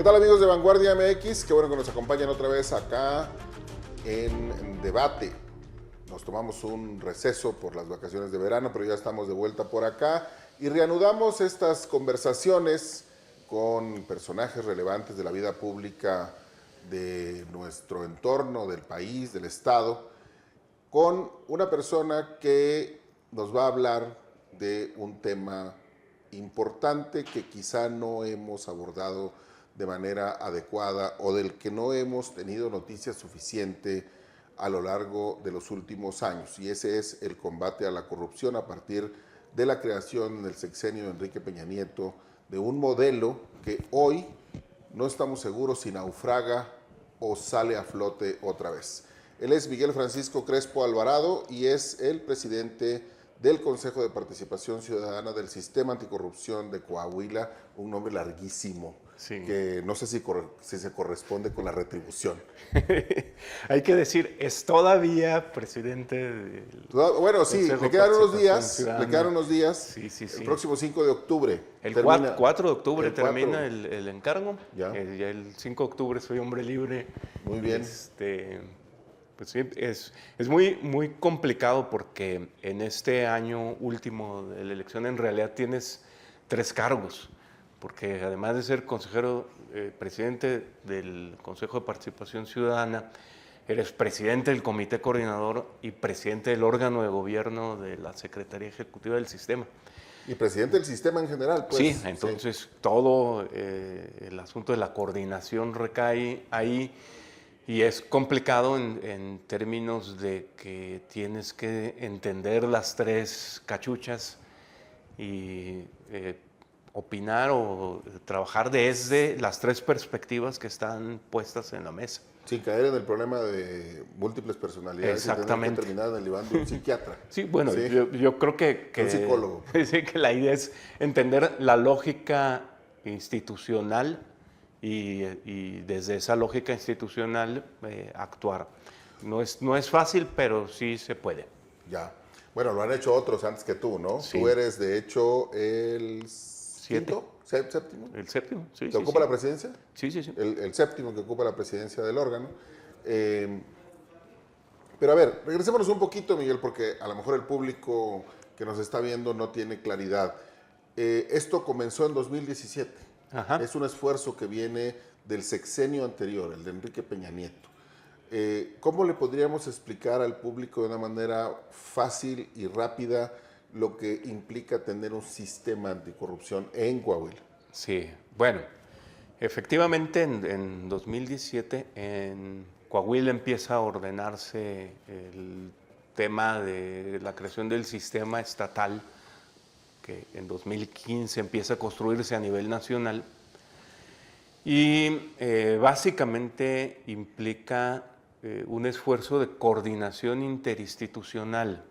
¿Qué tal, amigos de Vanguardia MX? Qué bueno que nos acompañan otra vez acá en Debate. Nos tomamos un receso por las vacaciones de verano, pero ya estamos de vuelta por acá y reanudamos estas conversaciones con personajes relevantes de la vida pública de nuestro entorno, del país, del estado, con una persona que nos va a hablar de un tema importante que quizá no hemos abordado de manera adecuada o del que no hemos tenido noticia suficiente a lo largo de los últimos años, y ese es el combate a la corrupción a partir de la creación en el sexenio de Enrique Peña Nieto de un modelo que hoy no estamos seguros si naufraga o sale a flote otra vez. Él es Miguel Francisco Crespo Alvarado y es el presidente del Consejo de Participación Ciudadana del Sistema Anticorrupción de Coahuila, un nombre larguísimo, sí, que no sé si se corresponde con la retribución. Hay que decir, es todavía presidente del Bueno, sí, Consejo le quedan de unos días, Ciudadana. le quedan unos días. Sí. El próximo 5 de octubre. El 4 de octubre termina el encargo. Ya el 5 de octubre soy hombre libre. Muy bien. Pues sí, es muy complicado porque en este año último de la elección en realidad tienes 3 cargos, porque además de ser consejero, presidente del Consejo de Participación Ciudadana, eres presidente del Comité Coordinador y presidente del órgano de gobierno de la Secretaría Ejecutiva del Sistema. Y presidente del sistema en general, pues. Sí, entonces todo el asunto de la coordinación recae ahí. Y es complicado en términos de que tienes que entender las 3 cachuchas y opinar o trabajar desde las 3 perspectivas que están puestas en la mesa. Sin caer en el problema de múltiples personalidades. Exactamente. Y tener que terminar en el diván de un psiquiatra. Sí, bueno, ¿sí? Yo creo que un psicólogo. Sí, que la idea es entender la lógica institucional y desde esa lógica institucional actuar. No es fácil, pero sí se puede. Ya. Bueno, lo han hecho otros antes que tú, ¿no? Sí. Tú eres, de hecho, el ¿Séptimo? El séptimo, sí. ¿Que ocupa la presidencia? Sí. El séptimo que ocupa la presidencia del órgano. Pero a ver, regresémonos un poquito, Miguel, porque a lo mejor el público que nos está viendo no tiene claridad. Esto comenzó en 2017. Ajá. Es un esfuerzo que viene del sexenio anterior, el de Enrique Peña Nieto. ¿Cómo le podríamos explicar al público de una manera fácil y rápida lo que implica tener un sistema anticorrupción en Coahuila? Sí, bueno, efectivamente en 2017 en Coahuila empieza a ordenarse el tema de la creación del sistema estatal, que en 2015 empieza a construirse a nivel nacional y básicamente implica un esfuerzo de coordinación interinstitucional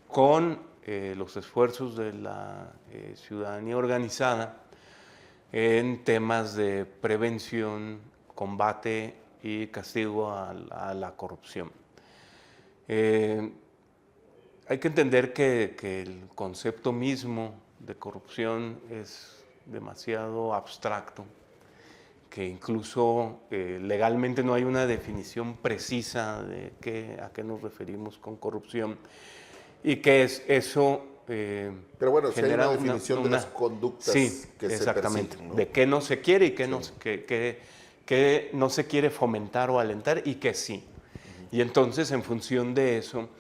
con los esfuerzos de la ciudadanía organizada en temas de prevención, combate y castigo a la corrupción. Hay que entender que el concepto mismo de corrupción es demasiado abstracto, que incluso legalmente no hay una definición precisa de a qué nos referimos con corrupción, y que eso pero bueno, genera una definición de las conductas que exactamente, se persiguen, ¿no? De qué no se quiere y qué no se quiere fomentar o alentar y qué sí. Y entonces, en función de eso,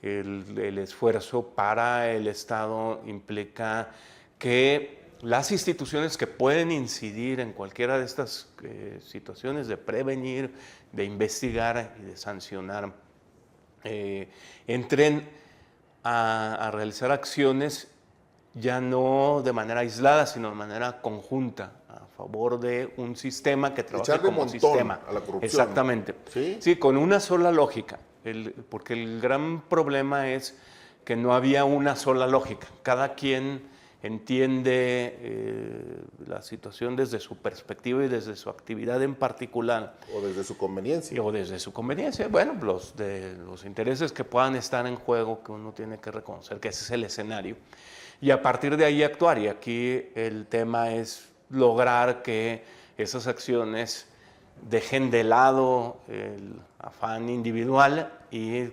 el esfuerzo para el Estado implica que las instituciones que pueden incidir en cualquiera de estas situaciones de prevenir, de investigar y de sancionar, entren a realizar acciones ya no de manera aislada, sino de manera conjunta, a favor de un sistema que trabaje como sistema. A la corrupción. Exactamente. Sí, con una sola lógica. Porque el gran problema es que no había una sola lógica. Cada quien entiende la situación desde su perspectiva y desde su actividad en particular. O desde su conveniencia. O desde su conveniencia. Bueno, los intereses que puedan estar en juego, que uno tiene que reconocer que ese es el escenario. Y a partir de ahí actuar. Y aquí el tema es lograr que esas acciones dejen de lado el afán individual y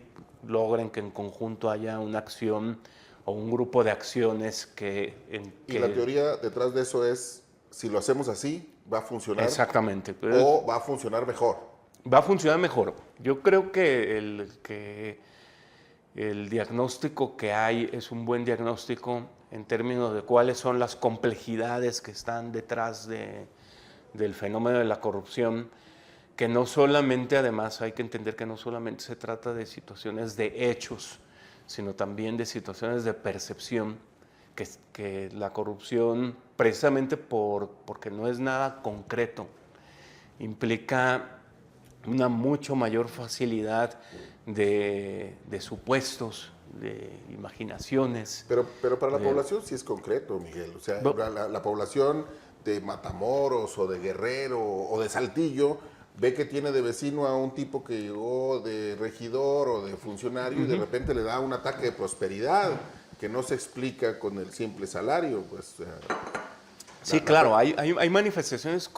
logren que en conjunto haya una acción o un grupo de acciones Y la teoría detrás de eso es, si lo hacemos así, va a funcionar. Exactamente. O va a funcionar mejor. Va a funcionar mejor. Yo creo que el diagnóstico que hay es un buen diagnóstico en términos de cuáles son las complejidades que están detrás del fenómeno de la corrupción, que no solamente, además, hay que entender que no solamente se trata de situaciones de hechos, sino también de situaciones de percepción, que la corrupción, precisamente porque no es nada concreto, implica una mucho mayor facilidad de supuestos, de imaginaciones. Pero para la población sí es concreto, Miguel. O sea, la población de Matamoros o de Guerrero o de Saltillo ve que tiene de vecino a un tipo que llegó de regidor o de funcionario y de repente le da un ataque de prosperidad que no se explica con el simple salario. Pues, sí, claro, hay manifestaciones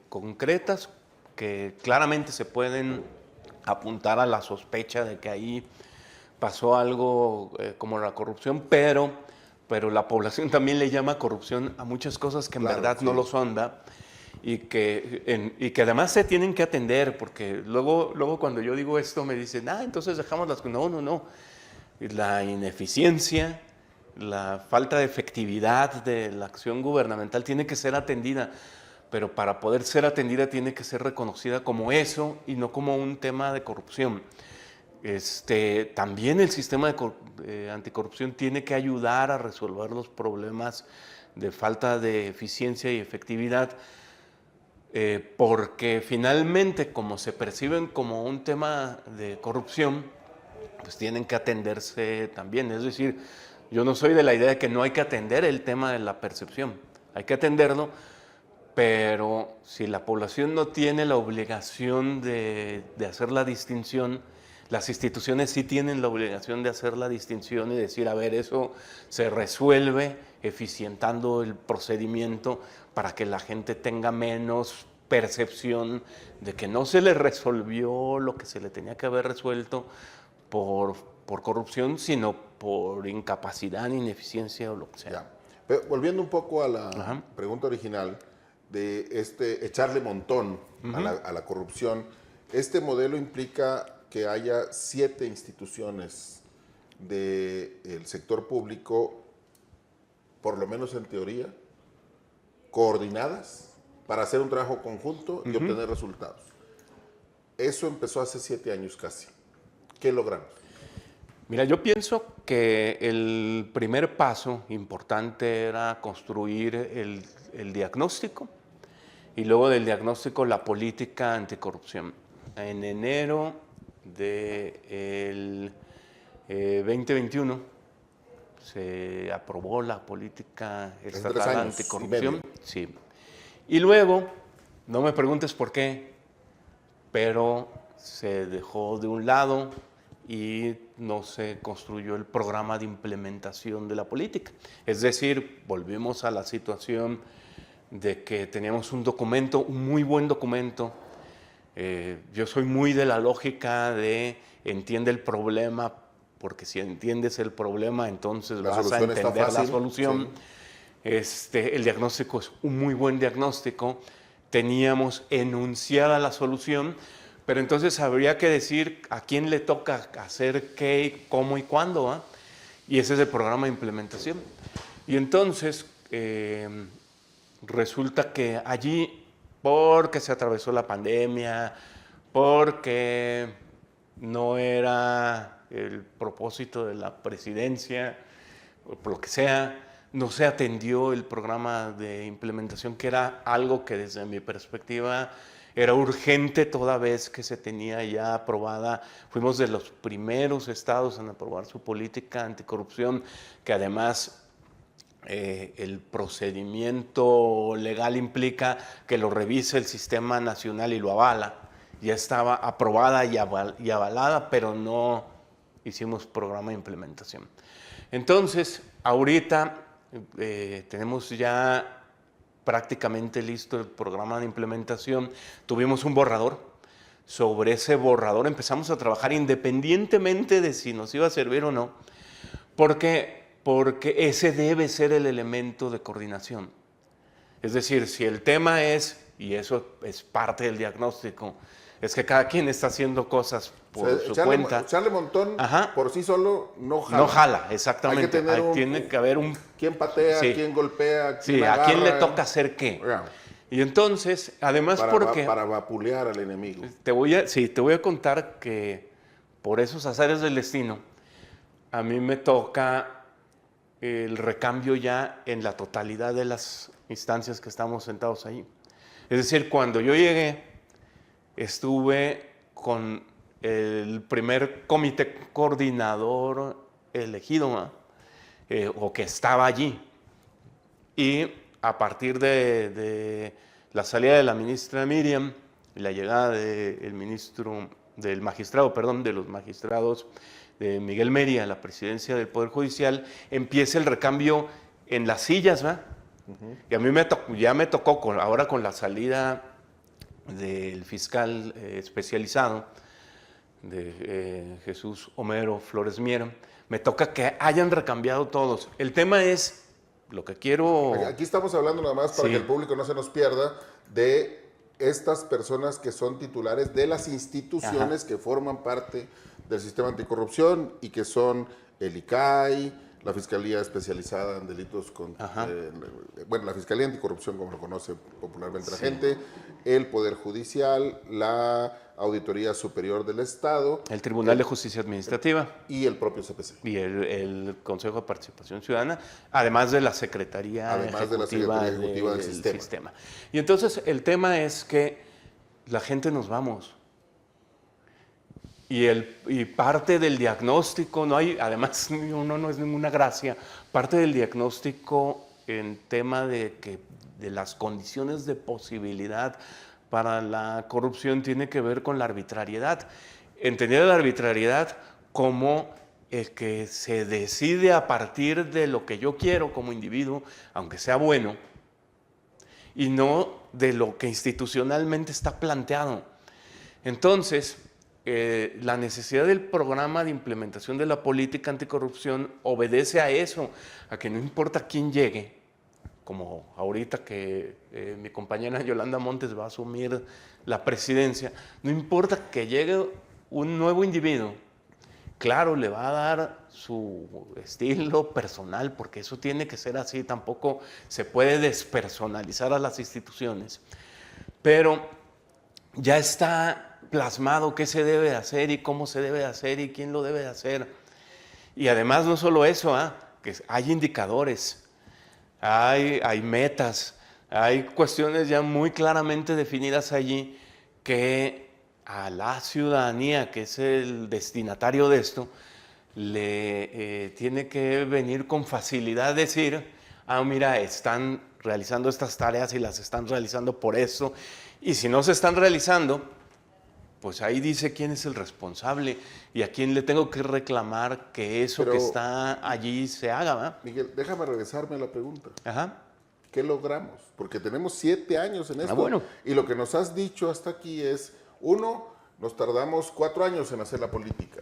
concretas que claramente se pueden apuntar a la sospecha de que ahí pasó algo como la corrupción, pero la población también le llama corrupción a muchas cosas que en verdad no lo son, ¿verdad? Y que además se tienen que atender, porque luego cuando yo digo esto me dicen, entonces dejamos las... No. La ineficiencia, la falta de efectividad de la acción gubernamental tiene que ser atendida, pero para poder ser atendida tiene que ser reconocida como eso y no como un tema de corrupción. También el sistema de anticorrupción tiene que ayudar a resolver los problemas de falta de eficiencia y efectividad, porque finalmente, como se perciben como un tema de corrupción, pues tienen que atenderse también. Es decir, yo no soy de la idea de que no hay que atender el tema de la percepción, hay que atenderlo, pero si la población no tiene la obligación de hacer la distinción, las instituciones sí tienen la obligación de hacer la distinción y decir, a ver, eso se resuelve eficientando el procedimiento para que la gente tenga menos percepción de que no se le resolvió lo que se le tenía que haber resuelto por corrupción, sino por incapacidad, ineficiencia o lo que sea. Ya. Pero volviendo un poco a la pregunta original de echarle montón a la corrupción, este modelo implica que haya 7 instituciones del sector público, por lo menos en teoría, coordinadas para hacer un trabajo conjunto y obtener resultados. Eso empezó hace 7 años casi. ¿Qué logramos? Mira, yo pienso que el primer paso importante era construir el diagnóstico y luego del diagnóstico la política anticorrupción. En enero del 2021 se aprobó la política estatal anticorrupción. Sí. Y luego, no me preguntes por qué, pero se dejó de un lado y no se construyó el programa de implementación de la política. Es decir, volvimos a la situación de que teníamos un documento, un muy buen documento. Yo soy muy de la lógica de entiende el problema, porque si entiendes el problema, entonces vas a entender la solución. Sí. El diagnóstico es un muy buen diagnóstico. Teníamos enunciada la solución, pero entonces habría que decir a quién le toca hacer qué, cómo y cuándo, ¿eh? Y ese es el programa de implementación. Y entonces resulta que allí, porque se atravesó la pandemia, porque no era el propósito de la presidencia, o por lo que sea, no se atendió el programa de implementación, que era algo que desde mi perspectiva era urgente toda vez que se tenía ya aprobada. Fuimos de los primeros estados en aprobar su política anticorrupción, que además el procedimiento legal implica que lo revise el sistema nacional y lo avala. Ya estaba aprobada y avalada, pero no hicimos programa de implementación. Entonces, ahorita tenemos ya prácticamente listo el programa de implementación, tuvimos un borrador. Sobre ese borrador empezamos a trabajar independientemente de si nos iba a servir o no, porque ese debe ser el elemento de coordinación. Es decir, si el tema es, y eso es parte del diagnóstico, es que cada quien está haciendo cosas por su cuenta. Echarle montón por sí solo no jala. No jala, exactamente. Hay que tener tiene que haber un... ¿Quién patea, quién golpea, quién agarra? ¿A quién le toca hacer qué? Y entonces, además para vapulear al enemigo. Te voy a contar que por esos azares del destino, a mí me toca el recambio ya en la totalidad de las instancias que estamos sentados ahí. Es decir, cuando yo llegué, estuve con el primer comité coordinador elegido, o que estaba allí. Y a partir de la salida de la ministra Miriam y la llegada de los magistrados de Miguel Meri a la presidencia del Poder Judicial, empieza el recambio en las sillas, ¿va? Y a mí ya me tocó, ahora con la salida del fiscal especializado, de Jesús Homero Flores Miera, me toca que hayan recambiado todos. El tema es, lo que quiero... Aquí estamos hablando nada más para que el público no se nos pierda de estas personas que son titulares de las instituciones que forman parte del sistema anticorrupción y que son el ICAI, la Fiscalía Especializada en Delitos la Fiscalía Anticorrupción, como lo conoce popularmente la gente, el Poder Judicial, la Auditoría Superior del Estado, el Tribunal de Justicia Administrativa y el propio CPC. Y el Consejo de Participación Ciudadana, además de la Secretaría Ejecutiva del sistema. Y entonces el tema es que la gente nos vamos. Y parte del diagnóstico, además uno no es ninguna gracia, parte del diagnóstico en tema de las condiciones de posibilidad para la corrupción tiene que ver con la arbitrariedad. Entendida la arbitrariedad como el que se decide a partir de lo que yo quiero como individuo, aunque sea bueno, y no de lo que institucionalmente está planteado. Entonces, la necesidad del programa de implementación de la política anticorrupción obedece a eso, a que no importa quién llegue, como ahorita que mi compañera Yolanda Montes va a asumir la presidencia, no importa que llegue un nuevo individuo, claro, le va a dar su estilo personal, porque eso tiene que ser así, tampoco se puede despersonalizar a las instituciones, pero ya está plasmado qué se debe hacer y cómo se debe hacer y quién lo debe hacer. Y además no solo eso, que hay indicadores, hay metas, hay cuestiones ya muy claramente definidas allí que a la ciudadanía, que es el destinatario de esto, le tiene que venir con facilidad decir, mira, están realizando estas tareas y las están realizando por eso, y si no se están realizando, pues ahí dice quién es el responsable y a quién le tengo que reclamar que eso que está allí se haga, ¿verdad? Miguel, déjame regresarme a la pregunta. ¿Qué logramos? Porque tenemos 7 años en esto. Bueno. Y lo que nos has dicho hasta aquí es, nos tardamos 4 años en hacer la política,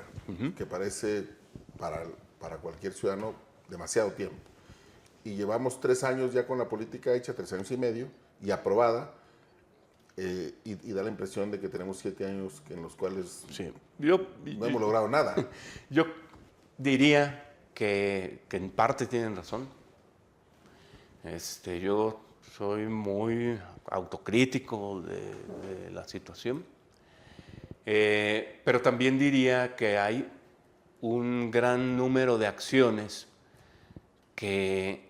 que parece para cualquier ciudadano demasiado tiempo. Y llevamos 3 años ya con la política hecha, 3 años y medio, y aprobada. Y da la impresión de que tenemos 7 años en los cuales no hemos logrado nada. Yo diría que en parte tienen razón. Yo soy muy autocrítico de la situación, pero también diría que hay un gran número de acciones que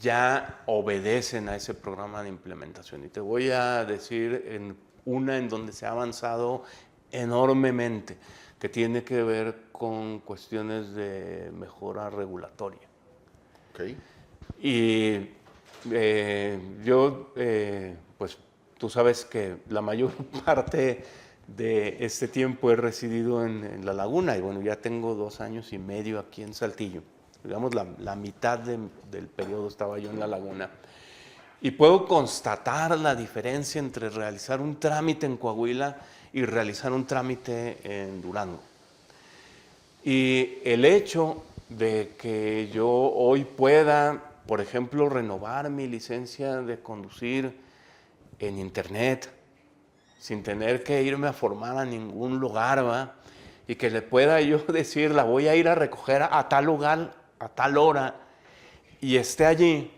ya obedecen a ese programa de implementación. Y te voy a decir una en donde se ha avanzado enormemente, que tiene que ver con cuestiones de mejora regulatoria. Okay. Y pues tú sabes que la mayor parte de este tiempo he residido en La Laguna, y bueno, ya tengo 2 años y medio aquí en Saltillo. Digamos, la mitad del periodo estaba yo en La Laguna. y puedo constatar la diferencia entre realizar un trámite en Coahuila y realizar un trámite en Durango. Y el hecho de que yo hoy pueda, por ejemplo, renovar mi licencia de conducir en internet, sin tener que irme a formar a ningún lugar, ¿va? Y que le pueda yo decir, la voy a ir a recoger a tal lugar, a tal hora, y esté allí,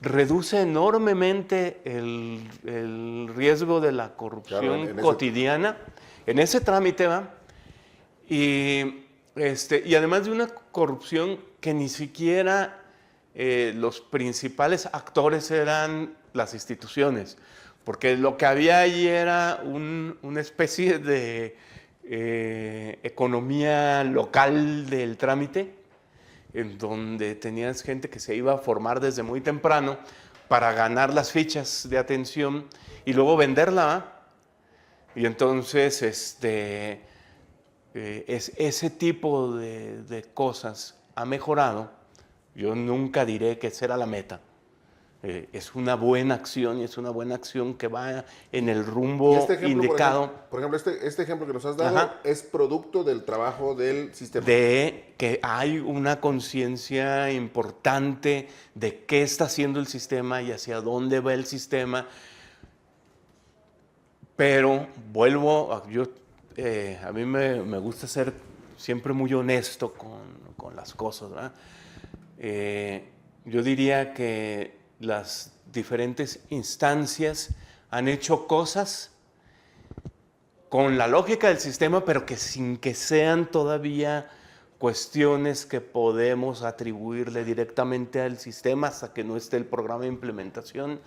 reduce enormemente el riesgo de la corrupción Claro, cotidiana en ese trámite, ¿va? Y además de una corrupción que ni siquiera los principales actores eran las instituciones, porque lo que había allí era una especie de economía local del trámite, en donde tenías gente que se iba a formar desde muy temprano para ganar las fichas de atención y luego venderla, ¿va? Y entonces ese tipo de cosas ha mejorado. Yo nunca diré que esa era la meta. Es una buena acción y es una buena acción que va en el rumbo indicado. Por ejemplo, este ejemplo que nos has dado, Ajá, es producto del trabajo del sistema. de que hay una conciencia importante de qué está haciendo el sistema y hacia dónde va el sistema. Pero vuelvo, a mí me gusta ser siempre muy honesto con las cosas, ¿verdad? Yo diría que las diferentes instancias han hecho cosas con la lógica del sistema, pero que sin que sean todavía cuestiones que podemos atribuirle directamente al sistema hasta que no esté el programa de implementación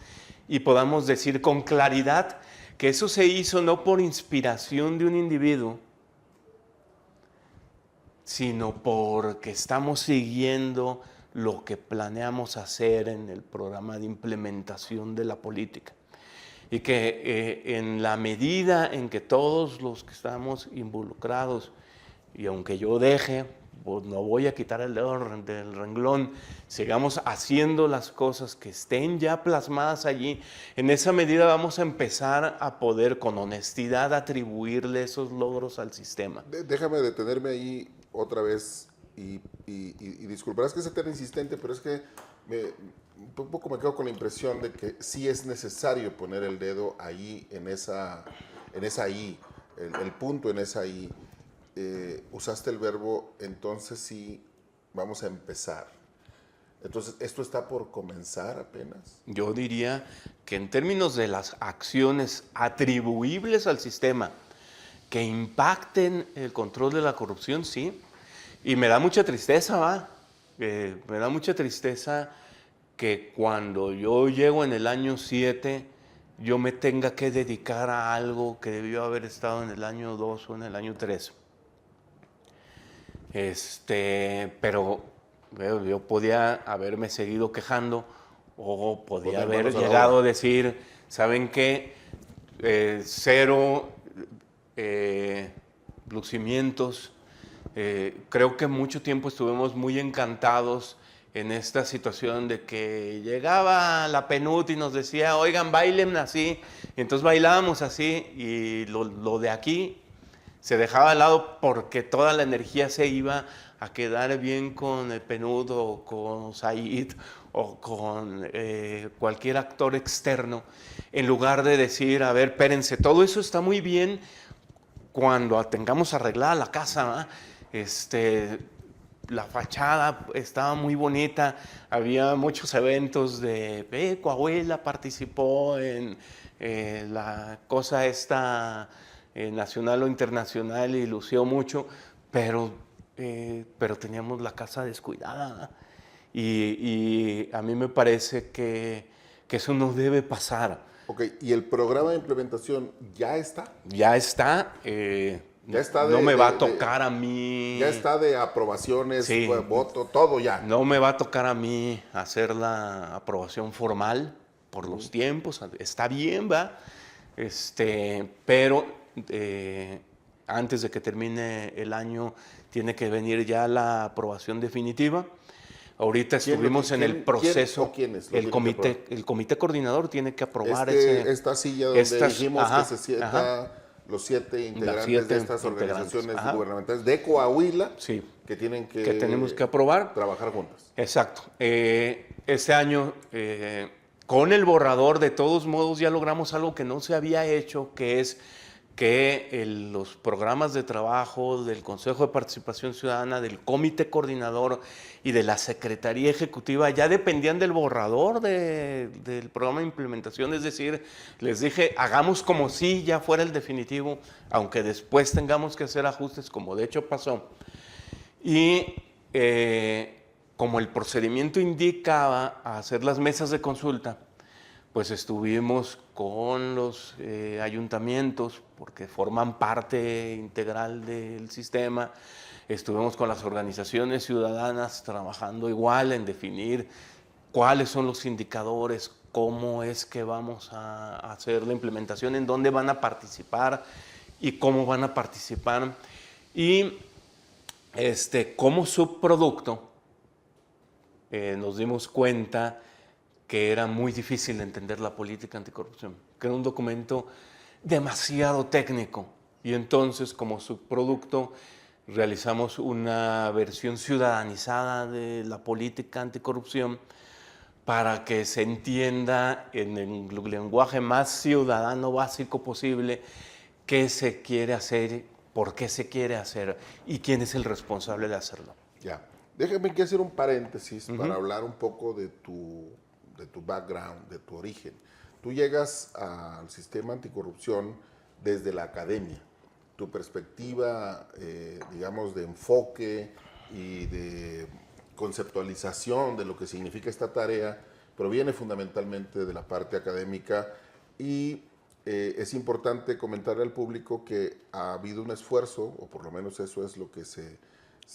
y podamos decir con claridad que eso se hizo no por inspiración de un individuo, sino porque estamos siguiendo lo que planeamos hacer en el programa de implementación de la política. Y que en la medida en que todos los que estamos involucrados, y aunque yo deje, pues no voy a quitar el dedo del renglón, sigamos haciendo las cosas que estén ya plasmadas allí, en esa medida vamos a empezar a poder con honestidad atribuirle esos logros al sistema. Déjame detenerme ahí otra vez y disculparás que sea tan insistente, pero es que un poco me quedo con la impresión de que sí es necesario poner el dedo ahí, en esa I, el punto en esa I. Usaste el verbo, entonces sí, vamos a empezar. Entonces, ¿esto está por comenzar apenas? Yo diría que en términos de las acciones atribuibles al sistema que impacten el control de la corrupción, sí. Y me da mucha tristeza, ¿va? Me da mucha tristeza que cuando yo llego en el año 7, yo me tenga que dedicar a algo que debió haber estado en el año 2 o en el año 3. Pero yo podía haberme seguido quejando o podía haber llegado a decir, ¿saben qué? Cero lucimientos. Creo que mucho tiempo estuvimos muy encantados en esta situación de que llegaba la PNUD y nos decía, oigan, bailen así. Y entonces bailábamos así y lo de aquí se dejaba de lado porque toda la energía se iba a quedar bien con el PNUD o con Said o con cualquier actor externo, en lugar de decir, a ver, espérense, todo eso está muy bien cuando tengamos arreglada la casa, ¿eh? La fachada estaba muy bonita, había muchos eventos de Coahuila participó en la cosa esta nacional o internacional y lució mucho, pero teníamos la casa descuidada. Y a mí me parece que eso no debe pasar. Ok, ¿y el programa de implementación ya está? Ya está. Ya está no me va a tocar a mí. Ya está de aprobaciones, sí, voto, todo ya. No me va a tocar a mí hacer la aprobación formal por los tiempos. Está bien, va. Pero antes de que termine el año tiene que venir ya la aprobación definitiva. Ahorita estuvimos en el proceso. ¿Quiénes? El comité coordinador tiene que aprobar esta silla donde dijimos ajá, que se sienta los 7 integrantes siete de estas organizaciones ajá, gubernamentales de Coahuila, sí, que tienen que tenemos que aprobar. Trabajar juntas. Exacto. Este año, con el borrador, de todos modos, ya logramos algo que no se había hecho, que es que los programas de trabajo del Consejo de Participación Ciudadana, del Comité Coordinador y de la Secretaría Ejecutiva ya dependían del borrador del programa de implementación. Es decir, les dije, hagamos como si ya fuera el definitivo, aunque después tengamos que hacer ajustes, como de hecho pasó. Y como el procedimiento indicaba hacer las mesas de consulta, pues estuvimos con los ayuntamientos, porque forman parte integral del sistema. Estuvimos con las organizaciones ciudadanas trabajando igual en definir cuáles son los indicadores, cómo es que vamos a hacer la implementación, en dónde van a participar y cómo van a participar. Y como subproducto nos dimos cuenta que era muy difícil entender la política anticorrupción, que era un documento demasiado técnico. Y entonces, como subproducto, realizamos una versión ciudadanizada de la política anticorrupción para que se entienda en el lenguaje más ciudadano básico posible qué se quiere hacer, por qué se quiere hacer y quién es el responsable de hacerlo. Ya. Déjame que hacer un paréntesis para hablar un poco de tu background, de tu origen. Tú llegas al sistema anticorrupción desde la academia. Tu perspectiva, digamos, de enfoque y de conceptualización de lo que significa esta tarea proviene fundamentalmente de la parte académica y es importante comentarle al público que ha habido un esfuerzo, o por lo menos eso es lo que se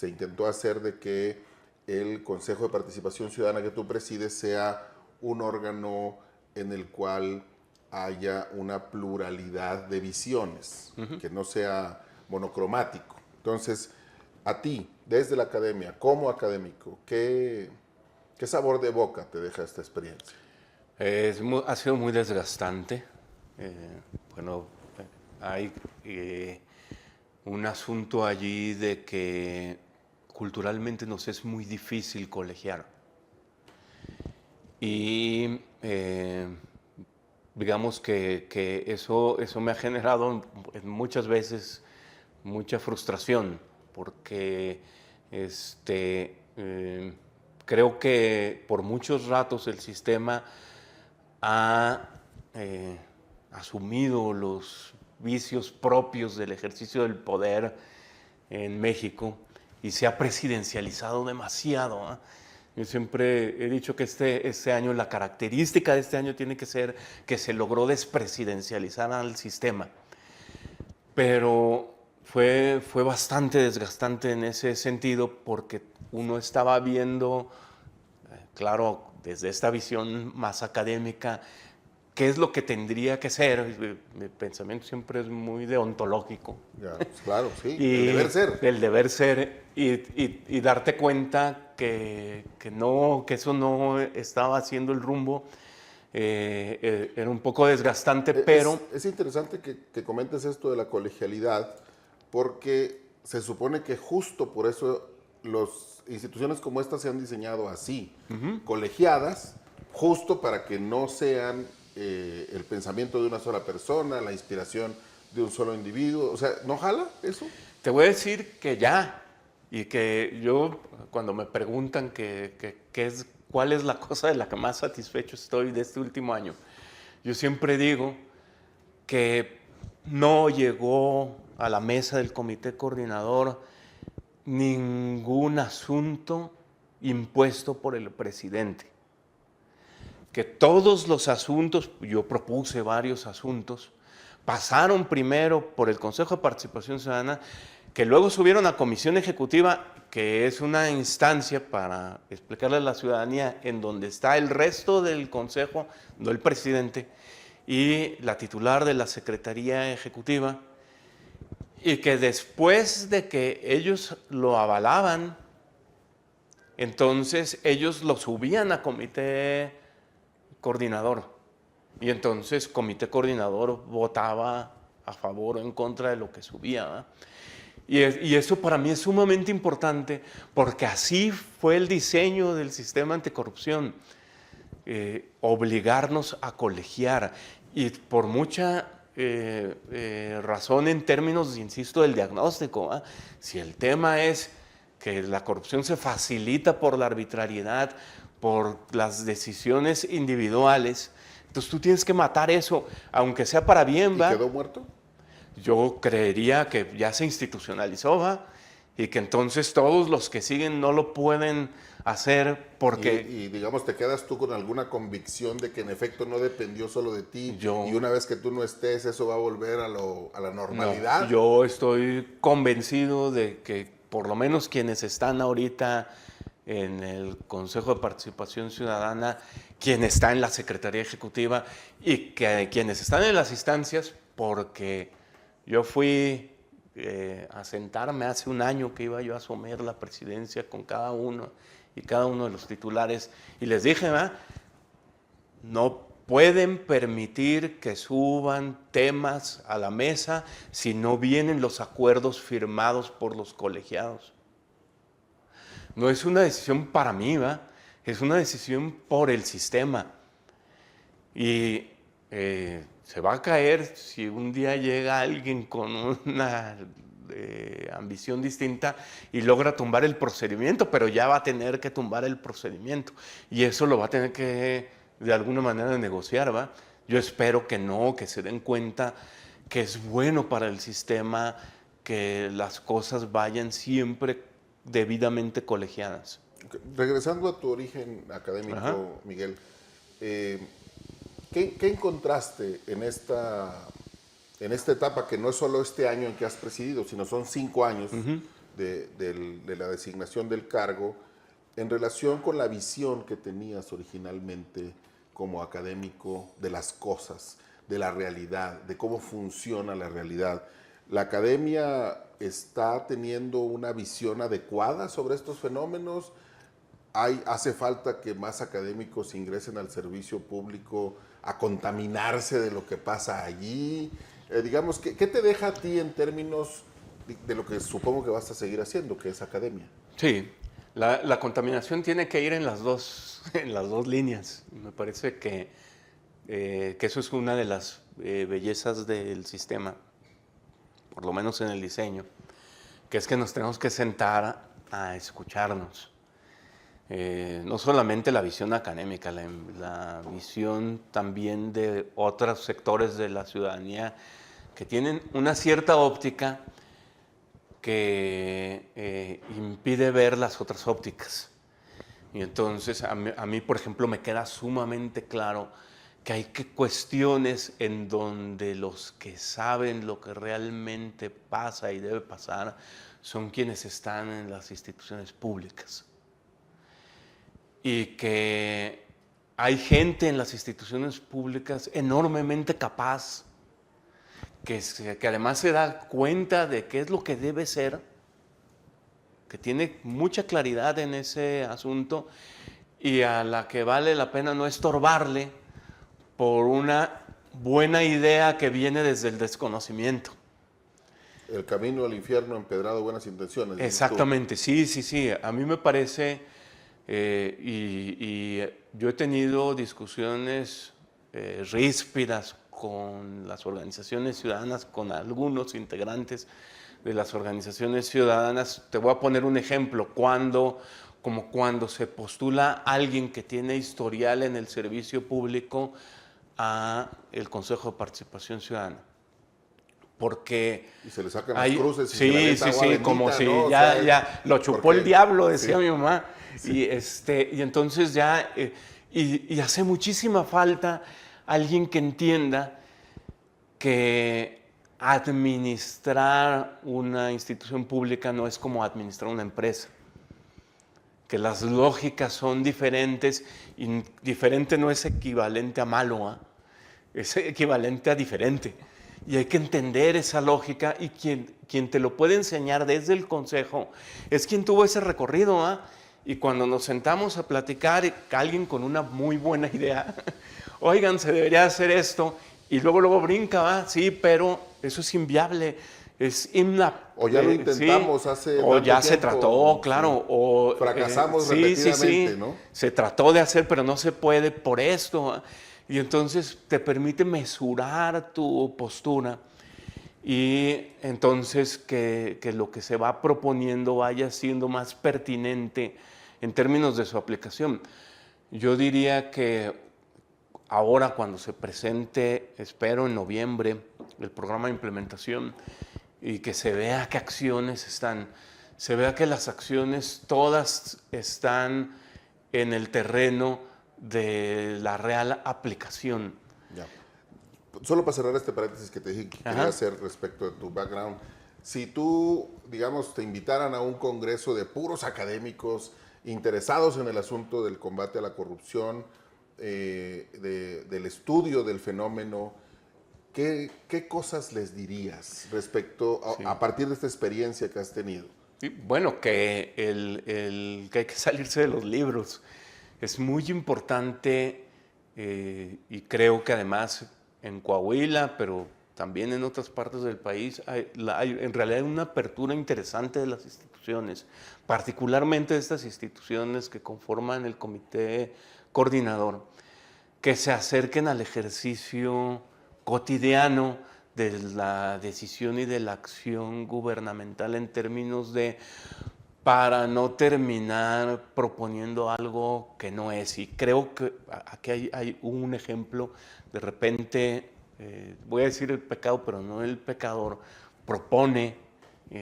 intentó hacer, de que el Consejo de Participación Ciudadana que tú presides sea un órgano en el cual haya una pluralidad de visiones, que no sea monocromático. Entonces, a ti, desde la academia, como académico, ¿qué sabor de boca te deja esta experiencia? Ha sido muy desgastante. Hay un asunto allí de que culturalmente nos es muy difícil colegiar. Y digamos que eso me ha generado muchas veces mucha frustración, porque creo que por muchos ratos el sistema ha asumido los vicios propios del ejercicio del poder en México y se ha presidencializado demasiado, ¿eh? Yo siempre he dicho que este año, la característica de este año tiene que ser que se logró despresidencializar al sistema. Pero fue bastante desgastante en ese sentido, porque uno estaba viendo, claro, desde esta visión más académica, qué es lo que tendría que ser. Mi pensamiento siempre es muy deontológico. Ya, claro, sí, Y el deber ser. El deber ser y darte cuenta que eso no estaba haciendo el rumbo. Era un poco desgastante, pero... Es interesante que comentes esto de la colegialidad, porque se supone que justo por eso las instituciones como esta se han diseñado así, colegiadas, justo para que no sean el pensamiento de una sola persona, la inspiración de un solo individuo. O sea, ¿no jala eso? Te voy a decir que ya, y que yo, cuando me preguntan cuál es la cosa de la que más satisfecho estoy de este último año, yo siempre digo que no llegó a la mesa del comité coordinador ningún asunto impuesto por el presidente. Que todos los asuntos, yo propuse varios asuntos, pasaron primero por el Consejo de Participación Ciudadana, que luego subieron a Comisión Ejecutiva, que es una instancia para explicarle a la ciudadanía en donde está el resto del Consejo, no el presidente, y la titular de la Secretaría Ejecutiva, y que después de que ellos lo avalaban, Entonces ellos lo subían a comité coordinador. Y entonces comité coordinador votaba a favor o en contra de lo que subía, ¿verdad? Y eso para mí es sumamente importante porque así fue el diseño del sistema anticorrupción. Obligarnos a colegiar. Y por mucha razón en términos, insisto, del diagnóstico, ¿eh? Si el tema es que la corrupción se facilita por la arbitrariedad, por las decisiones individuales, entonces tú tienes que matar eso, aunque sea para bien, ¿va? ¿Y quedó muerto? Yo creería que ya se institucionalizó, ¿va? Y que entonces todos los que siguen no lo pueden hacer porque... Y digamos, ¿te quedas tú con alguna convicción de que en efecto no dependió solo de ti? Y una vez que tú no estés, eso va a volver a la normalidad. No, yo estoy convencido de que por lo menos quienes están ahorita en el Consejo de Participación Ciudadana, quien está en la Secretaría Ejecutiva y que quienes están en las instancias, porque yo fui a sentarme hace un año que iba yo a asumir la presidencia con cada uno y cada uno de los titulares y les dije, ¿verdad? No pueden permitir que suban temas a la mesa si no vienen los acuerdos firmados por los colegiados. No es una decisión para mí, ¿va? Es una decisión por el sistema. Y se va a caer si un día llega alguien con una ambición distinta y logra tumbar el procedimiento, pero ya va a tener que tumbar el procedimiento. Y eso lo va a tener que, de alguna manera, negociar, ¿va? Yo espero que no, que se den cuenta que es bueno para el sistema que las cosas vayan siempre debidamente colegiadas. Regresando a tu origen académico, ajá, Miguel, ¿qué encontraste en esta etapa que no es solo este año en que has presidido, sino son 5 años de la designación del cargo en relación con la visión que tenías originalmente como académico de las cosas, de la realidad, de cómo funciona la realidad? ¿La academia está teniendo una visión adecuada sobre estos fenómenos? ¿Hace falta que más académicos ingresen al servicio público a contaminarse de lo que pasa allí? Digamos, ¿qué te deja a ti en términos de lo que supongo que vas a seguir haciendo, que es academia? Sí, la contaminación tiene que ir en las dos líneas. Me parece que eso es una de las bellezas del sistema, por lo menos en el diseño, que es que nos tenemos que sentar a escucharnos. No solamente la visión académica, la visión también de otros sectores de la ciudadanía que tienen una cierta óptica que impide ver las otras ópticas. Y entonces a mí, por ejemplo, me queda sumamente claro que hay cuestiones en donde los que saben lo que realmente pasa y debe pasar son quienes están en las instituciones públicas. Y que hay gente en las instituciones públicas enormemente capaz, que además se da cuenta de qué es lo que debe ser, que tiene mucha claridad en ese asunto y a la que vale la pena no estorbarle por una buena idea que viene desde el desconocimiento. El camino al infierno empedrado de buenas intenciones. Exactamente, sí. A mí me parece, y yo he tenido discusiones ríspidas con las organizaciones ciudadanas, con algunos integrantes de las organizaciones ciudadanas. Te voy a poner un ejemplo, como cuando se postula alguien que tiene historial en el servicio público a el Consejo de Participación Ciudadana. Porque y se le sacan las cruces y sí, bendita, como si ¿no? ya lo chupó el diablo, decía sí, mi mamá. Sí. Y entonces ya, y hace muchísima falta alguien que entienda que administrar una institución pública no es como administrar una empresa, que las lógicas son diferentes y diferente no es equivalente a malo, ¿eh? Es equivalente a diferente. Y hay que entender esa lógica y quien te lo puede enseñar desde el consejo es quien tuvo ese recorrido, ¿eh? y cuando nos sentamos a platicar, alguien con una muy buena idea, oigan, se debería hacer esto, y luego brinca, ¿va? Sí, pero eso es inviable, es O ya lo intentamos sí, hace o tanto ya se tiempo, trató, claro, sí. o Fracasamos sí, repetidamente, ¿no? se trató de hacer, pero no se puede por esto, ¿va? Y entonces te permite mesurar tu postura y entonces que lo que se va proponiendo vaya siendo más pertinente en términos de su aplicación. Yo diría que ahora cuando se presente, espero en noviembre, el programa de implementación y que se vea qué acciones están, se vea que las acciones todas están en el terreno de la real aplicación. Ya. Solo para cerrar este paréntesis que te dije que quería Ajá. hacer respecto de tu background, si tú, digamos, te invitaran a un congreso de puros académicos interesados en el asunto del combate a la corrupción, del estudio del fenómeno, ¿qué cosas les dirías respecto a partir de esta experiencia que has tenido? Sí, bueno, que que hay que salirse de los libros. Es muy importante y creo que además en Coahuila, pero también en otras partes del país, en realidad hay una apertura interesante de las instituciones, particularmente de estas instituciones que conforman el comité coordinador, que se acerquen al ejercicio cotidiano de la decisión y de la acción gubernamental en términos de, para no terminar proponiendo algo que no es. Y creo que aquí hay un ejemplo, de repente, voy a decir el pecado, pero no el pecador,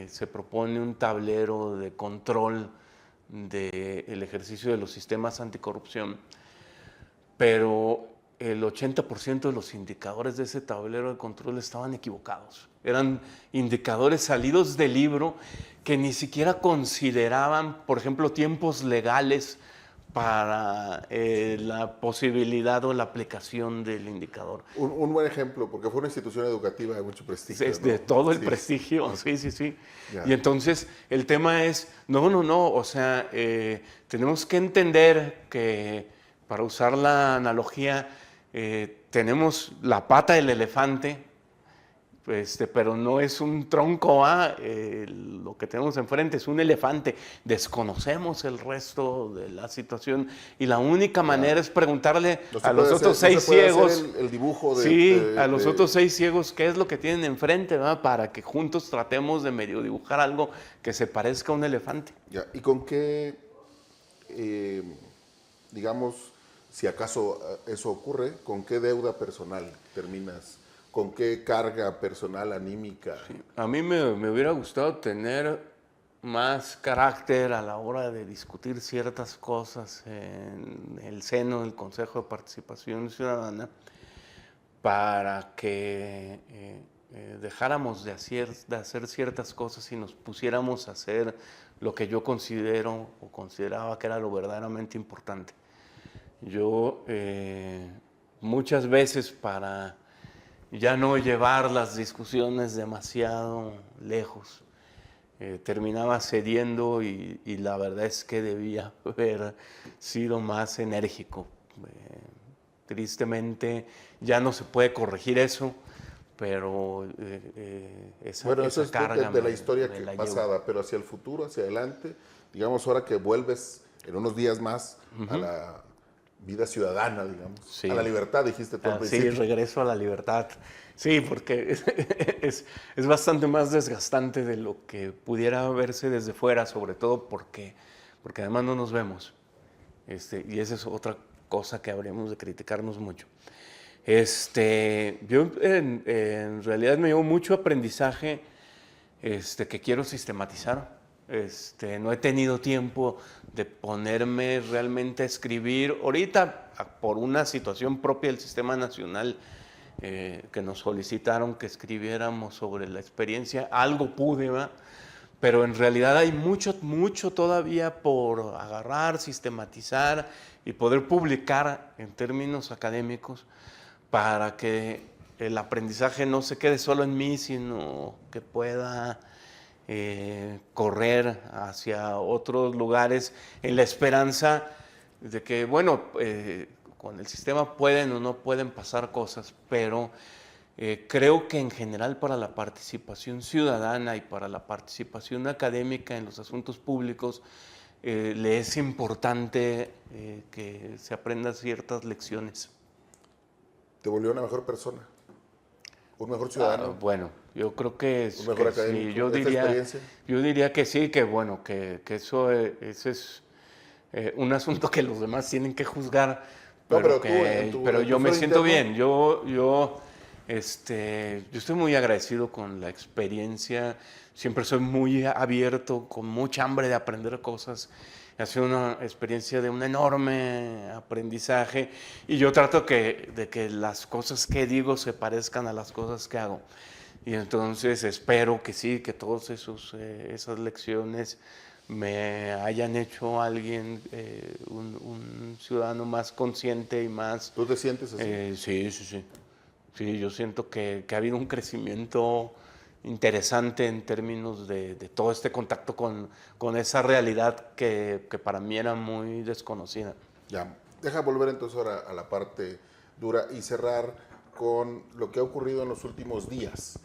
se propone un tablero de control del ejercicio de los sistemas anticorrupción, pero el 80% de los indicadores de ese tablero de control estaban equivocados. Eran indicadores salidos del libro que ni siquiera consideraban, por ejemplo, tiempos legales para la posibilidad o la aplicación del indicador. Un buen ejemplo, porque fue una institución educativa de mucho prestigio. Es de todo el Sí. prestigio, sí. Ya. Y entonces el tema es, no, o sea, tenemos que entender que, para usar la analogía, tenemos la pata del elefante, pero no es un tronco, lo que tenemos enfrente es un elefante. Desconocemos el resto de la situación y la única manera es preguntarle a los otros seis ciegos. El dibujo de. Sí, a los otros 6 ciegos, ¿qué es lo que tienen enfrente? ¿Verdad? Para que juntos tratemos de medio dibujar algo que se parezca a un elefante. Ya. ¿Y con qué, digamos, si acaso eso ocurre, con qué deuda personal terminas? ¿Con qué carga personal, anímica? Sí. A mí me hubiera gustado tener más carácter a la hora de discutir ciertas cosas en el seno del Consejo de Participación Ciudadana, para que dejáramos de hacer ciertas cosas y nos pusiéramos a hacer lo que yo considero o consideraba que era lo verdaderamente importante. Yo muchas veces, para ya no llevar las discusiones demasiado lejos, terminaba cediendo y la verdad es que debía haber sido más enérgico. Tristemente ya no se puede corregir eso, pero Eso es carga de la historia pasada, llevo. pero hacia el futuro, hacia adelante, digamos ahora que vuelves en unos días más a la vida ciudadana, digamos, Sí. a la libertad, dijiste tú al principio. Sí, regreso a la libertad. Sí, porque es bastante más desgastante de lo que pudiera verse desde fuera, sobre todo porque además no nos vemos. Y esa es otra cosa que habríamos de criticarnos mucho. Yo en realidad me llevo mucho aprendizaje que quiero sistematizar. No he tenido tiempo de ponerme realmente a escribir. Ahorita, por una situación propia del Sistema Nacional, que nos solicitaron que escribiéramos sobre la experiencia, algo pude, ¿va? Pero en realidad hay mucho todavía por agarrar, sistematizar y poder publicar en términos académicos, para que el aprendizaje no se quede solo en mí, sino que pueda correr hacia otros lugares en la esperanza de que, bueno, con el sistema pueden o no pueden pasar cosas, pero creo que en general para la participación ciudadana y para la participación académica en los asuntos públicos, le es importante que se aprendan ciertas lecciones. ¿Te volvió una mejor persona? ¿Un mejor ciudadano? Bueno, yo creo que es... ¿Un mejor académico? Sí, yo diría que sí, que bueno, que eso ese es un asunto que los demás tienen que juzgar, pero, pero yo me siento bien. Yo estoy muy agradecido con la experiencia, siempre soy muy abierto, con mucha hambre de aprender cosas. Ha sido una experiencia de un enorme aprendizaje y yo trato de que las cosas que digo se parezcan a las cosas que hago. Y entonces espero que sí, que todas esas lecciones me hayan hecho alguien, un ciudadano más consciente y más... ¿Tú te sientes así? Sí. Sí, yo siento que ha habido un crecimiento interesante en términos de todo este contacto con esa realidad que para mí era muy desconocida. Ya, deja volver entonces ahora a la parte dura y cerrar con lo que ha ocurrido en los últimos días.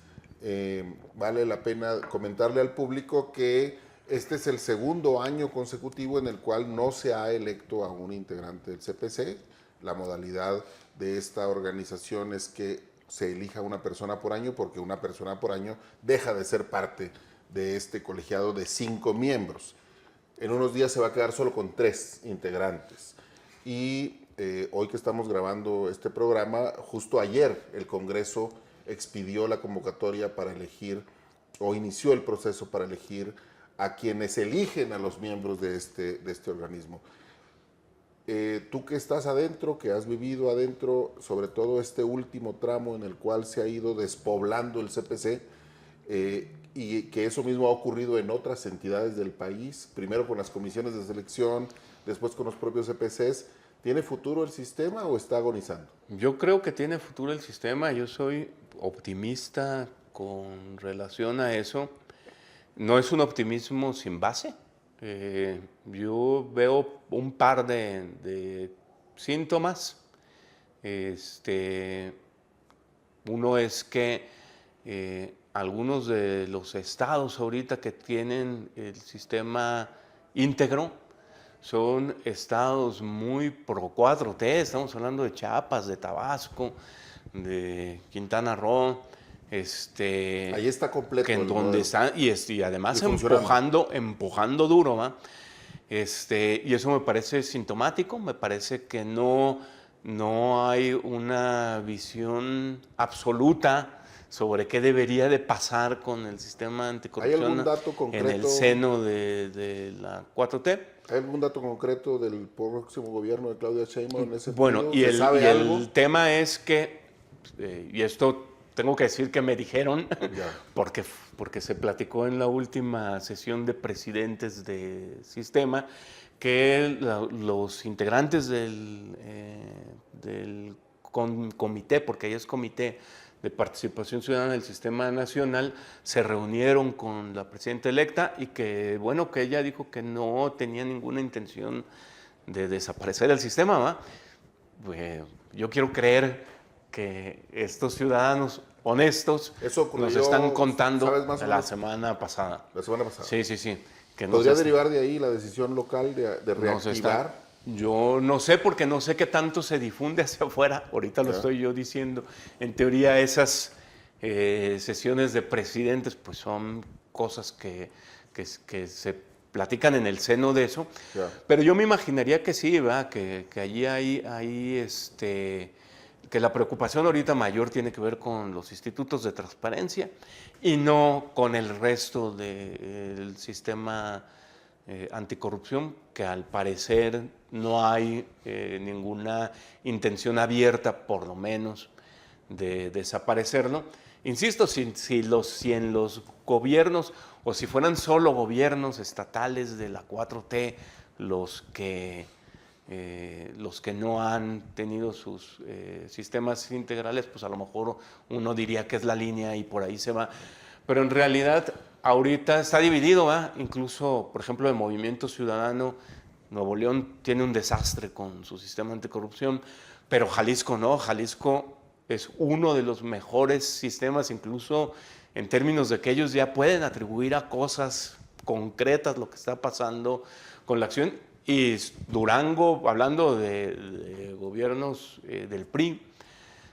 Vale la pena comentarle al público que este es el segundo año consecutivo en el cual no se ha electo a un integrante del CPC. La modalidad de esta organización es que se elija una persona por año porque una persona por año deja de ser parte de este colegiado de 5 miembros. En unos días se va a quedar solo con 3 integrantes. Y hoy que estamos grabando este programa, justo ayer el Congreso expidió la convocatoria para elegir, o inició el proceso para elegir a quienes eligen a los miembros de este organismo. Tú que estás adentro, que has vivido adentro, sobre todo este último tramo en el cual se ha ido despoblando el CPC, y que eso mismo ha ocurrido en otras entidades del país, primero con las comisiones de selección, después con los propios CPCs, ¿tiene futuro el sistema o está agonizando? Yo creo que tiene futuro el sistema, yo soy optimista con relación a eso. No es un optimismo sin base. Yo veo un par de síntomas. Uno es que algunos de los estados ahorita que tienen el sistema íntegro son estados muy pro 4T. Estamos hablando de Chiapas, de Tabasco, de Quintana Roo. Ahí está completo. Que en donde están, y además empujando duro, ¿va? Y eso me parece sintomático, me parece que no hay una visión absoluta sobre qué debería de pasar con el sistema anticorrupción. ¿Hay algún dato concreto en el seno de la 4T? ¿Hay algún dato concreto del próximo gobierno de Claudia Sheinbaum en ese sentido? Bueno, y el tema es que, y esto tengo que decir que me dijeron, porque se platicó en la última sesión de presidentes de sistema, que los integrantes del comité, porque ahí es comité de participación ciudadana del sistema nacional, se reunieron con la presidenta electa y que, bueno, que ella dijo que no tenía ninguna intención de desaparecer el sistema, ¿va? Pues, yo quiero creer que estos ciudadanos honestos nos están contando la semana pasada. La semana pasada. Sí. ¿Podría derivar de ahí la decisión local de reactivar? Yo no sé, porque no sé qué tanto se difunde hacia afuera. Ahorita lo estoy yo diciendo. En teoría, esas sesiones de presidentes pues son cosas que se platican en el seno de eso. Pero yo me imaginaría que sí, ¿verdad? Que allí hay que la preocupación ahorita mayor tiene que ver con los institutos de transparencia y no con el resto del sistema anticorrupción, que al parecer no hay ninguna intención abierta, por lo menos, de desaparecerlo. Insisto, si en los gobiernos, o si fueran solo gobiernos estatales de la 4T los que no han tenido sus sistemas integrales, pues a lo mejor uno diría que es la línea y por ahí se va. Pero en realidad ahorita está dividido, ¿va? Incluso, por ejemplo, el Movimiento Ciudadano, Nuevo León tiene un desastre con su sistema anticorrupción, pero Jalisco no. Jalisco es uno de los mejores sistemas, incluso en términos de que ellos ya pueden atribuir a cosas concretas lo que está pasando con la acción. Y Durango, hablando de gobiernos del PRI,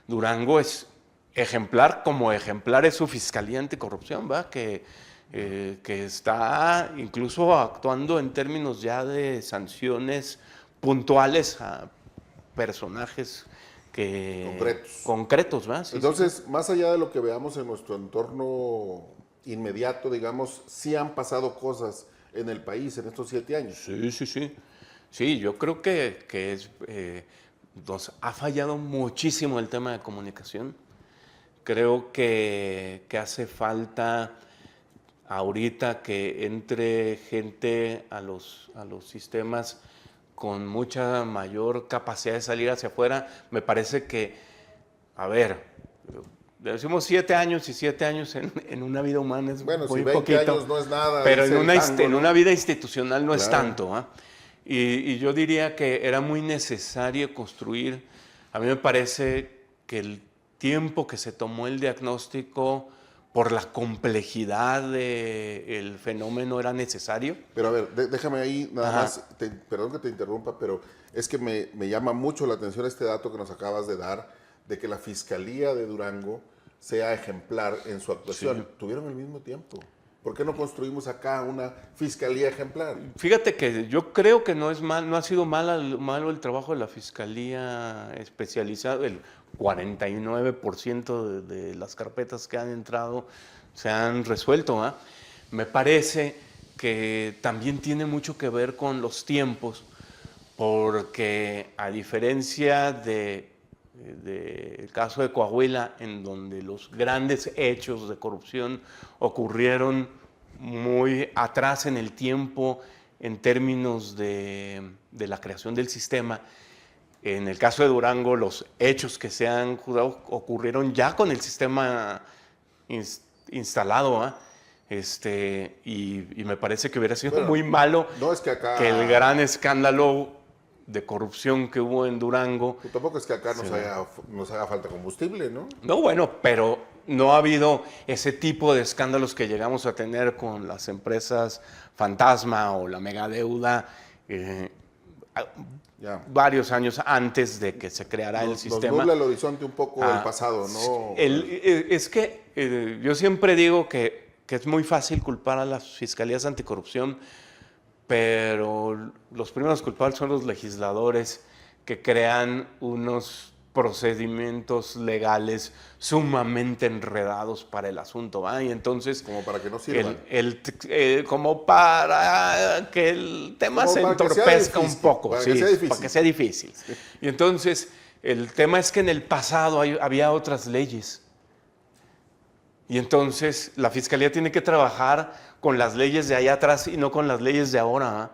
Durango es ejemplar, como ejemplar es su Fiscalía Anticorrupción, ¿va? Que está incluso actuando en términos ya de sanciones puntuales a personajes concretos, ¿va? Sí, Entonces, sí. más allá de lo que veamos en nuestro entorno inmediato, digamos, sí han pasado cosas en el país en estos 7 años. Sí, sí, sí. Sí, yo creo que nos ha fallado muchísimo el tema de comunicación. Creo que hace falta ahorita que entre gente a los sistemas con mucha mayor capacidad de salir hacia afuera. Me parece que, a ver, decimos 7 años y 7 años en una vida humana es Bueno, muy si 20 poquito, años no es nada, pero dice el tango, en ¿no? una vida institucional no es Claro. tanto. Y yo diría que era muy necesario construir. A mí me parece que el tiempo que se tomó el diagnóstico por la complejidad del fenómeno era necesario. Pero a ver, déjame ahí nada Ajá. más, perdón que te interrumpa, pero es que me llama mucho la atención este dato que nos acabas de dar, de que la Fiscalía de Durango sea ejemplar en su actuación. Sí. Tuvieron el mismo tiempo. ¿Por qué no construimos acá una Fiscalía ejemplar? Fíjate que yo creo que no ha sido malo el trabajo de la Fiscalía especializada. El 49% de las carpetas que han entrado se han resuelto. Me parece que también tiene mucho que ver con los tiempos, porque a diferencia del caso de Coahuila, en donde los grandes hechos de corrupción ocurrieron muy atrás en el tiempo en términos de la creación del sistema, en el caso de Durango los hechos que se han juzgado ocurrieron ya con el sistema instalado. Y me parece que hubiera sido Bueno, muy malo no es que acá... que el gran escándalo de corrupción que hubo en Durango. Pues tampoco es que acá nos haga falta combustible, ¿no? No, bueno, pero no ha habido ese tipo de escándalos que llegamos a tener con las empresas fantasma o la megadeuda Ya. varios años antes de que se creara el sistema. Nos nubla el horizonte un poco el pasado, ¿no? Es que yo siempre digo que es muy fácil culpar a las fiscalías anticorrupción, pero los primeros culpables son los legisladores que crean unos procedimimentos legales sumamente enredados para el asunto, Y entonces... Como para que no sirvan. como para que el tema Como se para que sea entorpezca difícil, un poco. para Sí, que sea difícil. para que sea difícil. Sí. Y entonces, el tema es que en el pasado había otras leyes. Y entonces la Fiscalía tiene que trabajar con las leyes de allá atrás y no con las leyes de ahora.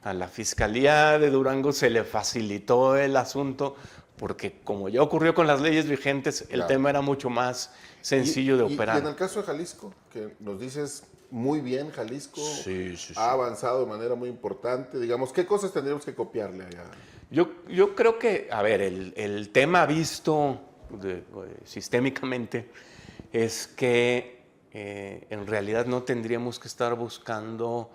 A la Fiscalía de Durango se le facilitó el asunto porque como ya ocurrió con las leyes vigentes, el Claro. tema era mucho más sencillo de operar. Y en el caso de Jalisco, que nos dices muy bien, Jalisco Sí, sí, sí. ha avanzado de manera muy importante. Digamos, ¿qué cosas tendríamos que copiarle allá? Yo creo que, a ver, el tema visto sistémicamente es que en realidad no tendríamos que estar buscando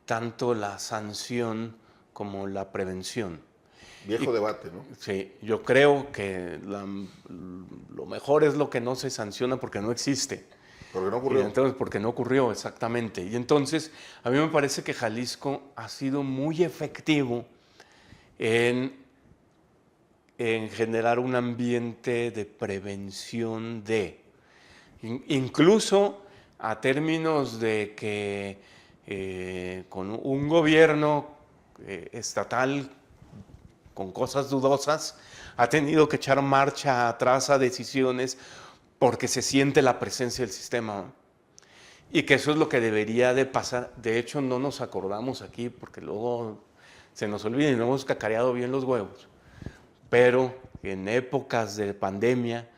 tanto la sanción como la prevención. Viejo debate, ¿no? Sí, yo creo que lo mejor es lo que no se sanciona porque no existe. Porque no ocurrió. Y entonces, porque no ocurrió, exactamente. Y entonces, a mí me parece que Jalisco ha sido muy efectivo en generar un ambiente de prevención incluso a términos de que con un gobierno estatal con cosas dudosas ha tenido que echar marcha atrás a decisiones porque se siente la presencia del sistema. Y que eso es lo que debería de pasar. De hecho, no nos acordamos aquí porque luego se nos olvida y no hemos cacareado bien los huevos. Pero en épocas de pandemia,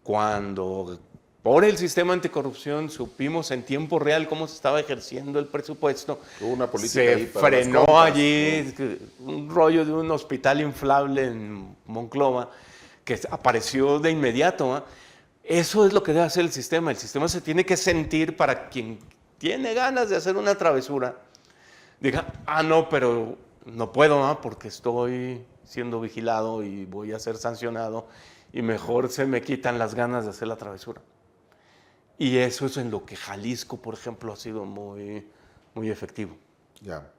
cuando por el sistema anticorrupción, supimos en tiempo real cómo se estaba ejerciendo el presupuesto. Hubo una política Se ahí para las frenó compras, allí, ¿no? Un rollo de un hospital inflable en Monclova que apareció de inmediato, ¿eh? Eso es lo que debe hacer el sistema. El sistema se tiene que sentir para quien tiene ganas de hacer una travesura. Diga, no, pero no puedo, ¿no? Porque estoy siendo vigilado y voy a ser sancionado y mejor se me quitan las ganas de hacer la travesura. Y eso es en lo que Jalisco, por ejemplo, ha sido muy, muy efectivo. Ya.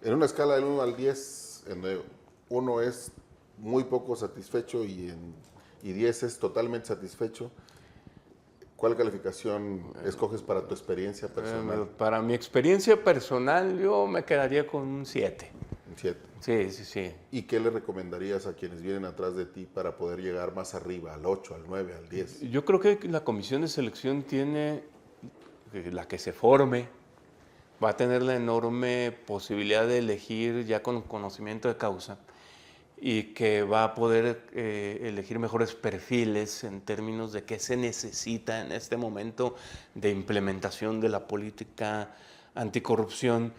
En una escala del 1 al 10, en donde 1 es muy poco satisfecho y 10 es totalmente satisfecho, ¿cuál calificación escoges para tu experiencia personal? Para mi experiencia personal, yo me quedaría con un 7. Un 7. Sí, sí, sí. ¿Y qué le recomendarías a quienes vienen atrás de ti para poder llegar más arriba, al 8, al 9, al 10? Yo creo que la comisión de selección tiene, la que se forme, va a tener la enorme posibilidad de elegir ya con conocimiento de causa y que va a poder elegir mejores perfiles en términos de qué se necesita en este momento de implementación de la política anticorrupción.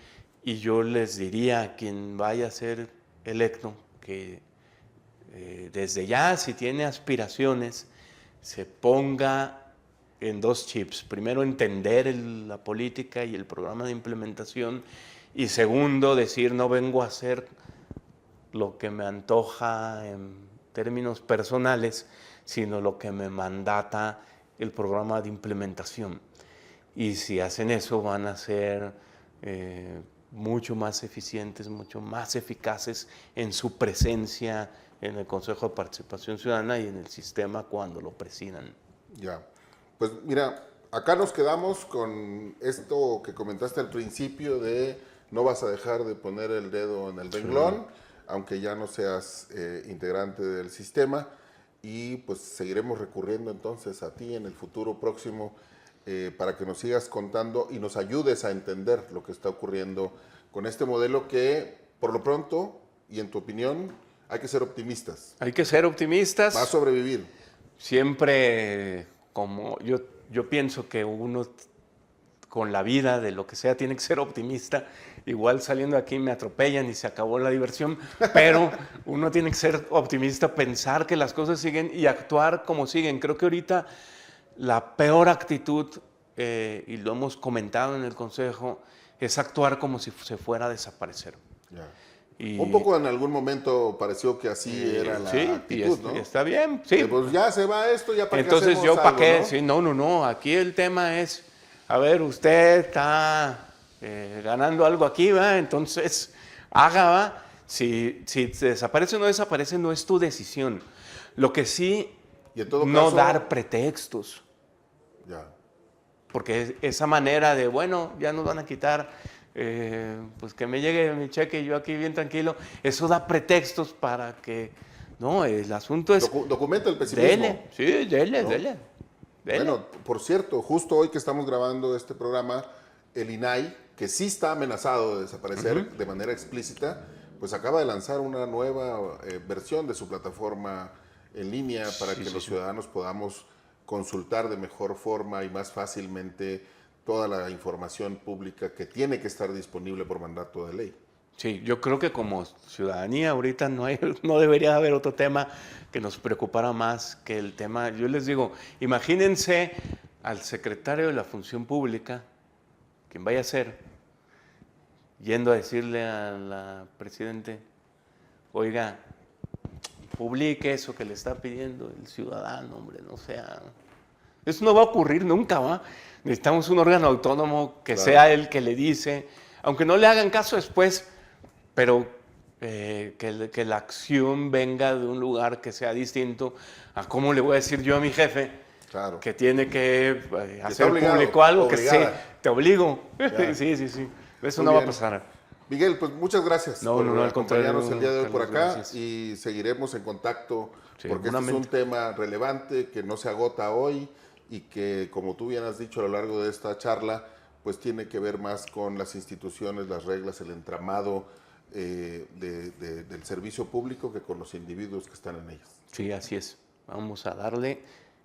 Y yo les diría a quien vaya a ser electo que desde ya, si tiene aspiraciones, se ponga en 2 chips. Primero, entender la política y el programa de implementación. Y segundo, decir, no vengo a hacer lo que me antoja en términos personales, sino lo que me mandata el programa de implementación. Y si hacen eso, van a ser mucho más eficientes, mucho más eficaces en su presencia en el Consejo de Participación Ciudadana y en el sistema cuando lo presidan. Ya. Pues mira, acá nos quedamos con esto que comentaste al principio de no vas a dejar de poner el dedo en el renglón, aunque ya no seas integrante del sistema, y pues seguiremos recurriendo entonces a ti en el futuro próximo para que nos sigas contando y nos ayudes a entender lo que está ocurriendo con este modelo que, por lo pronto, y en tu opinión, hay que ser optimistas. Hay que ser optimistas. Va a sobrevivir. Siempre, como yo pienso que uno con la vida, de lo que sea, tiene que ser optimista. Igual saliendo de aquí me atropellan y se acabó la diversión, pero uno tiene que ser optimista, pensar que las cosas siguen y actuar como siguen. Creo que ahorita la peor actitud, y lo hemos comentado en el Consejo, es actuar como si se fuera a desaparecer. Ya. Y, un poco en algún momento pareció que así era la actitud, ¿no? Está bien, sí. Pues ya se va esto, ya para Entonces qué hacemos yo para qué, ¿no? sí, no, aquí el tema es, a ver, usted está ganando algo aquí, ¿va? Entonces haga, ¿va? Si desaparece o no desaparece, no es tu decisión. Lo que sí, y en todo no caso, dar pretextos. Ya. Porque esa manera de, bueno, ya nos van a quitar, pues que me llegue mi cheque y yo aquí bien tranquilo, eso da pretextos para que, no, el asunto es... Documenta el pesimismo. Dele, sí, dele, ¿no? dele. Bueno, por cierto, justo hoy que estamos grabando este programa, el INAI, que sí está amenazado de desaparecer de manera explícita, pues acaba de lanzar una nueva versión de su plataforma en línea para que los ciudadanos podamos consultar de mejor forma y más fácilmente toda la información pública que tiene que estar disponible por mandato de ley. Sí, yo creo que como ciudadanía ahorita no debería haber otro tema que nos preocupara más que el tema. Yo les digo, imagínense al secretario de la Función Pública, quien vaya a ser, yendo a decirle a la presidente, oiga, publique eso que le está pidiendo el ciudadano, hombre, no sea... Eso no va a ocurrir nunca, ¿va? Necesitamos un órgano autónomo que sea el que le dice, aunque no le hagan caso después, pero que la acción venga de un lugar que sea distinto a cómo le voy a decir yo a mi jefe que tiene que hacer público algo que sí, te obligo. Sí. Eso Muy no bien. va a pasar. Miguel, pues muchas gracias por al acompañarnos contrario, el día de hoy por Carlos, acá gracias. y seguiremos en contacto porque este es seguramente. un tema relevante que no se agota hoy y que, como tú bien has dicho a lo largo de esta charla, pues tiene que ver más con las instituciones, las reglas, el entramado del servicio público que con los individuos que están en ellas. Sí, así es. Vamos a darle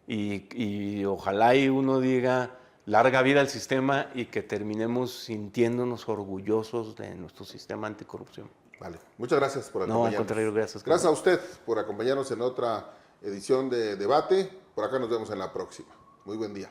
y ojalá y uno diga larga vida al sistema y que terminemos sintiéndonos orgullosos de nuestro sistema anticorrupción. Vale, muchas gracias por acompañarnos. No, al contrario, gracias. Gracias a usted por acompañarnos en otra edición de Debate. Por acá nos vemos en la próxima. Muy buen día.